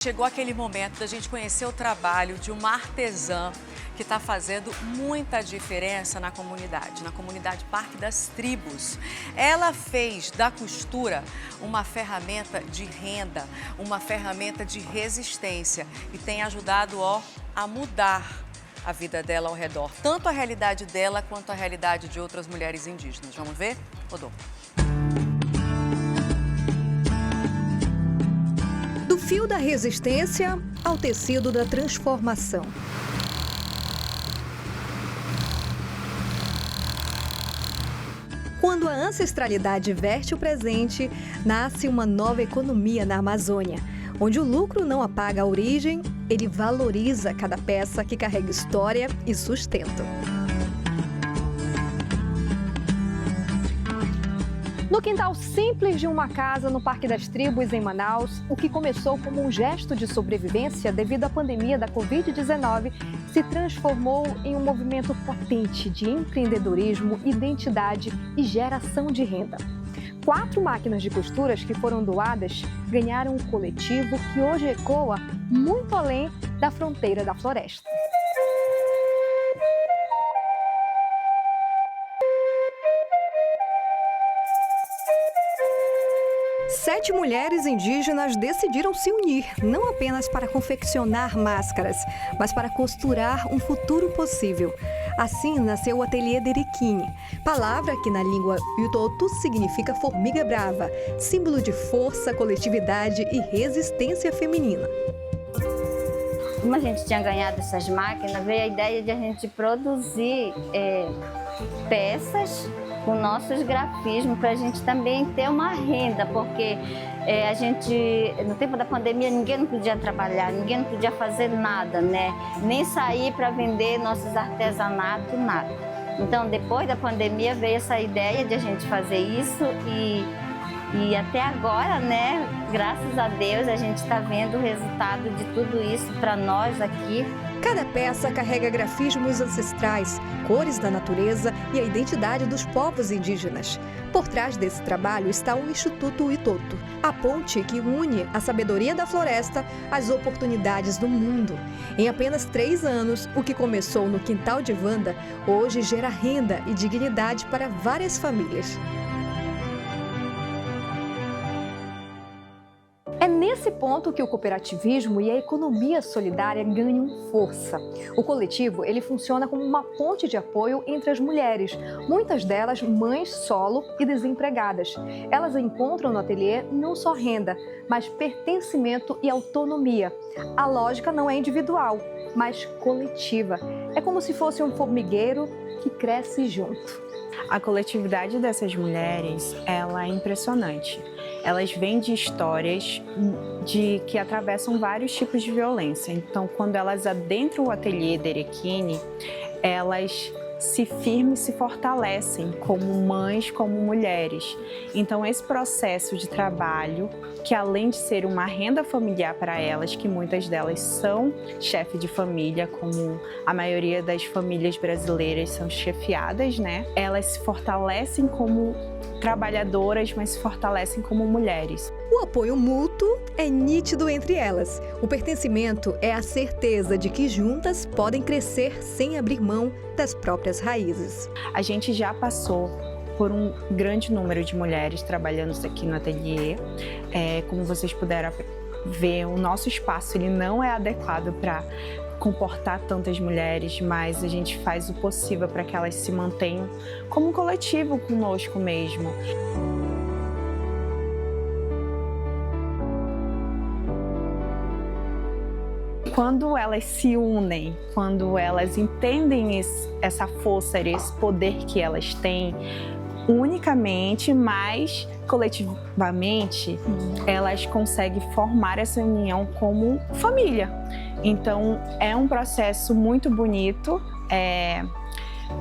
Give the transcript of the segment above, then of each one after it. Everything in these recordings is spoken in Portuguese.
Chegou aquele momento da gente conhecer o trabalho de uma artesã que está fazendo muita diferença na comunidade Parque das Tribos. Ela fez da costura uma ferramenta de renda, uma ferramenta de resistência e tem ajudado a mudar a vida dela ao redor, tanto a realidade dela quanto a realidade de outras mulheres indígenas. Vamos ver? Rodou. Do fio da resistência ao tecido da transformação. Quando a ancestralidade veste o presente, nasce uma nova economia na Amazônia, onde o lucro não apaga a origem, ele valoriza cada peça que carrega história e sustento. No quintal simples de uma casa no Parque das Tribos, em Manaus, o que começou como um gesto de sobrevivência devido à pandemia da Covid-19 se transformou em um movimento potente de empreendedorismo, identidade e geração de renda. 4 máquinas de costuras que foram doadas ganharam um coletivo que hoje ecoa muito além da fronteira da floresta. Sete mulheres indígenas decidiram se unir, não apenas para confeccionar máscaras, mas para costurar um futuro possível. Assim nasceu o Ateliê Derequine, palavra que na língua Utoto significa formiga brava, símbolo de força, coletividade e resistência feminina. Como a gente tinha ganhado essas máquinas, veio a ideia de a gente produzir peças com nossos grafismos para a gente também ter uma renda, porque a gente, no tempo da pandemia, ninguém não podia trabalhar, ninguém não podia fazer nada, né? Nem sair para vender nossos artesanatos, nada. Então, depois da pandemia, veio essa ideia de a gente fazer isso e até agora, né, graças a Deus, a gente está vendo o resultado de tudo isso para nós aqui. Cada peça carrega grafismos ancestrais, cores da natureza e a identidade dos povos indígenas. Por trás desse trabalho está o Instituto Uitoto, a ponte que une a sabedoria da floresta às oportunidades do mundo. Em apenas 3 anos, o que começou no quintal de Wanda, hoje gera renda e dignidade para várias famílias. É nesse ponto que o cooperativismo e a economia solidária ganham força. O coletivo, ele funciona como uma ponte de apoio entre as mulheres, muitas delas mães solo e desempregadas. Elas encontram no ateliê não só renda, mas pertencimento e autonomia. A lógica não é individual, mas coletiva. É como se fosse um formigueiro que cresce junto. A coletividade dessas mulheres, ela é impressionante. Elas vêm de histórias que atravessam vários tipos de violência. Então, quando elas adentram o ateliê Derequine, elas se firmam e se fortalecem como mães, como mulheres. Então, esse processo de trabalho, que além de ser uma renda familiar para elas, que muitas delas são chefe de família, como a maioria das famílias brasileiras são chefiadas, né? Elas se fortalecem como trabalhadoras, mas se fortalecem como mulheres. O apoio mútuo é nítido entre elas. O pertencimento é a certeza de que juntas podem crescer sem abrir mão das próprias raízes. A gente já passou por um grande número de mulheres trabalhando aqui no ateliê. Como vocês puderam ver, o nosso espaço ele não é adequado para comportar tantas mulheres, mas a gente faz o possível para que elas se mantenham como um coletivo conosco mesmo. Quando elas se unem, quando elas entendem essa força, esse poder que elas têm, unicamente, mas coletivamente, elas conseguem formar essa união como família. Então, é um processo muito bonito,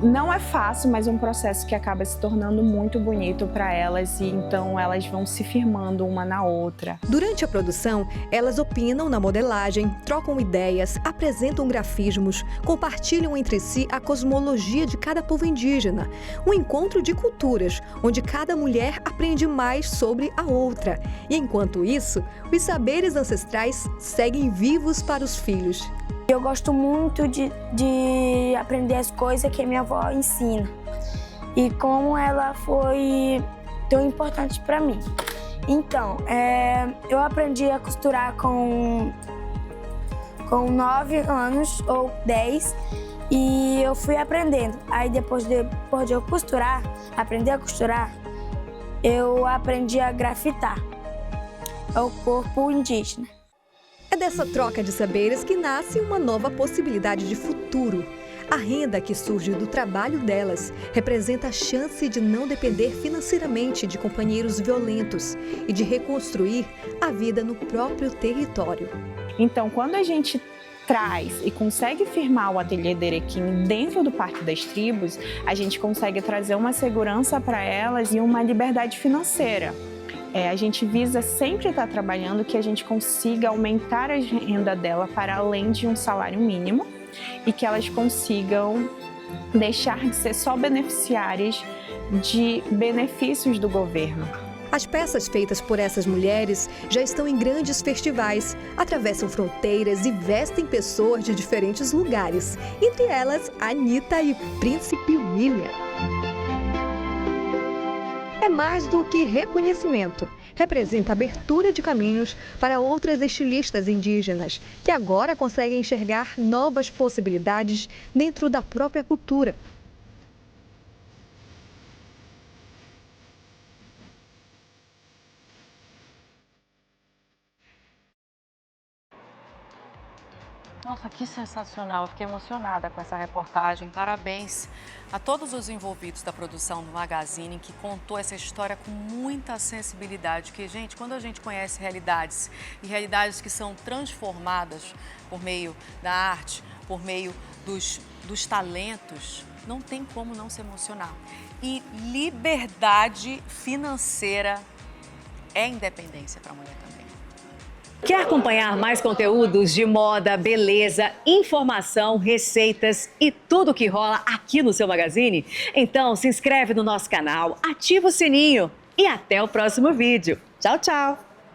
Não é fácil, mas é um processo que acaba se tornando muito bonito para elas e então elas vão se firmando uma na outra. Durante a produção, elas opinam na modelagem, trocam ideias, apresentam grafismos, compartilham entre si a cosmologia de cada povo indígena. Um encontro de culturas, onde cada mulher aprende mais sobre a outra. E enquanto isso, os saberes ancestrais seguem vivos para os filhos. Eu gosto muito de aprender as coisas que a minha avó ensina e como ela foi tão importante para mim. Então, eu aprendi a costurar com 9 anos ou 10 e eu fui aprendendo. Aí depois de eu aprender a costurar, eu aprendi a grafitar o corpo indígena. É dessa troca de saberes que nasce uma nova possibilidade de futuro. A renda que surge do trabalho delas representa a chance de não depender financeiramente de companheiros violentos e de reconstruir a vida no próprio território. Então, quando a gente traz e consegue firmar o Ateliê Derequim dentro do Parque das Tribos, a gente consegue trazer uma segurança para elas e uma liberdade financeira. A gente visa sempre estar trabalhando que a gente consiga aumentar a renda dela para além de um salário mínimo e que elas consigam deixar de ser só beneficiárias de benefícios do governo. As peças feitas por essas mulheres já estão em grandes festivais, atravessam fronteiras e vestem pessoas de diferentes lugares, entre elas Anitta e Príncipe William. É mais do que reconhecimento. Representa abertura de caminhos para outras estilistas indígenas, que agora conseguem enxergar novas possibilidades dentro da própria cultura. Nossa, que sensacional. Eu fiquei emocionada com essa reportagem. Parabéns a todos os envolvidos da produção do Magazine, que contou essa história com muita sensibilidade. Porque, gente, quando a gente conhece realidades e realidades que são transformadas por meio da arte, por meio dos talentos, não tem como não se emocionar. E liberdade financeira é independência para a mulher também. Quer acompanhar mais conteúdos de moda, beleza, informação, receitas e tudo que rola aqui no seu Magazine? Então se inscreve no nosso canal, ativa o sininho e até o próximo vídeo. Tchau, tchau!